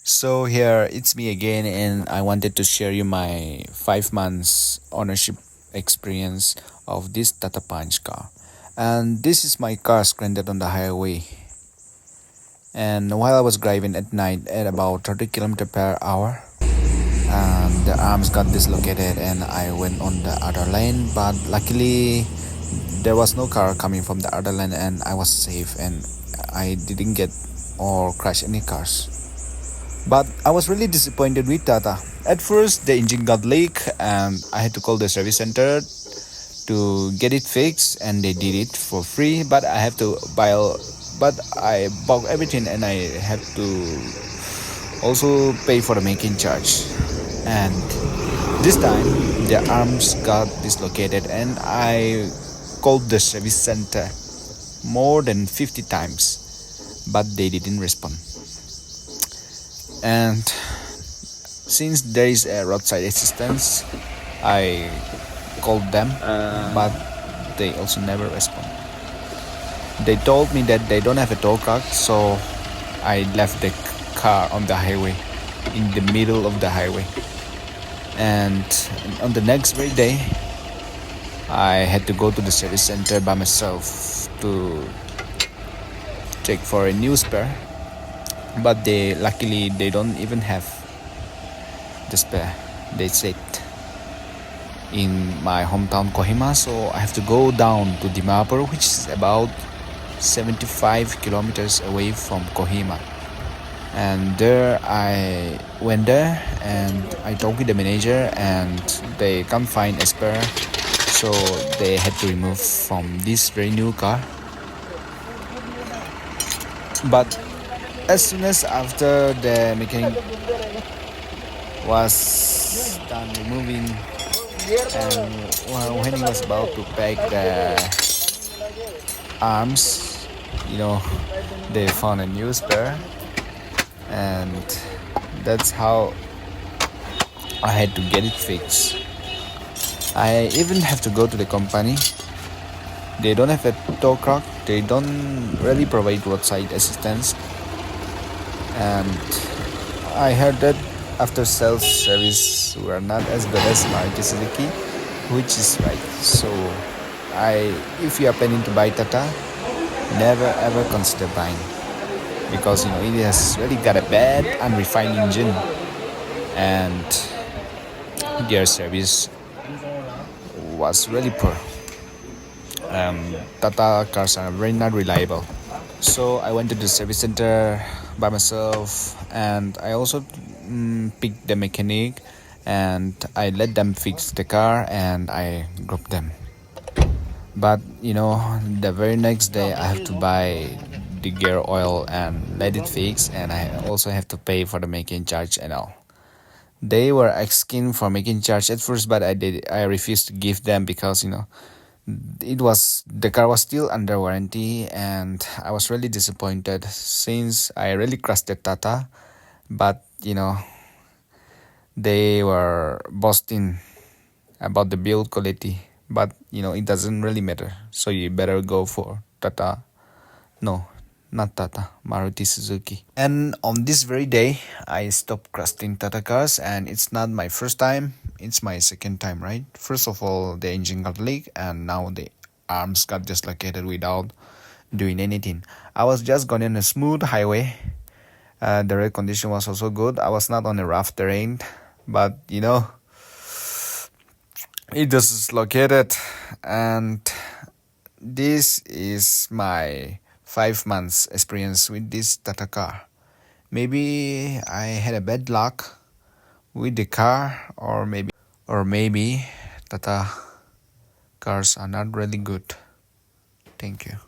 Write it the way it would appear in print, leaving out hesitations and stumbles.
So here it's me again, and I wanted to share you my 5 months ownership experience of this Tata Punch car. And this is my car stranded on the highway. And while I was driving at night at about 30 km per hour, the arms got dislocated and I went on the other lane. But luckily, there was no car coming from the other lane, and I was safe and I didn't get or crash any cars. But I was really disappointed with Tata. At first, the engine got leak, and I had to call the service center to get it fixed, and they did it for free. But I bought everything, and I had to also pay for the making charge. And this time, the arms got dislocated, and I called the service center more than 50 times, but they didn't respond. And since there is a roadside assistance, I called them, but they also never respond. They told me that they don't have a tow truck, so I left the car on the highway, in the middle of the highway. And on the next very day, I had to go to the service center by myself to check for a new spare. But luckily they don't even have the spare. They said in my hometown Kohima, so I have to go down to Dimapur, which is about 75 kilometers away from Kohima. And there I went there and I talked with the manager, and they can't find a spare, so they had to remove from this very new car. But as soon as after the mechanic was done removing, and when he was about to pack the arms, they found a new spare, and that's how I had to get it fixed. I even have to go to the company. They don't have a tow truck. They don't really provide roadside assistance. And I heard that after sales service were not as good as Maruti Suzuki, which is right. So if you are planning to buy Tata, never ever consider buying, because it has really got a bad unrefined engine, and their service was really poor. Tata cars are very not reliable. So I went to the service center by myself, and I also picked the mechanic, and I let them fix the car, and I dropped them. But the very next day I have to buy the gear oil and let it fix, and I also have to pay for the making charge and all. They were asking for making charge at first, but I refused to give them, because the car was still under warranty, and I was really disappointed since I really trusted Tata. But they were boasting about the build quality, but it doesn't really matter, so you better go for Tata. No, not Tata, Maruti Suzuki. And on this very day, I stopped trusting Tata cars, and it's not my first time, it's my second time, right? First of all, the engine got leaked, and now the arms got dislocated without doing anything. I was just going on a smooth highway. The road condition was also good. I was not on a rough terrain, but it was dislocated. And this is my 5 months experience with this Tata car. Maybe I had a bad luck with the car, or maybe Tata cars are not really good. Thank you.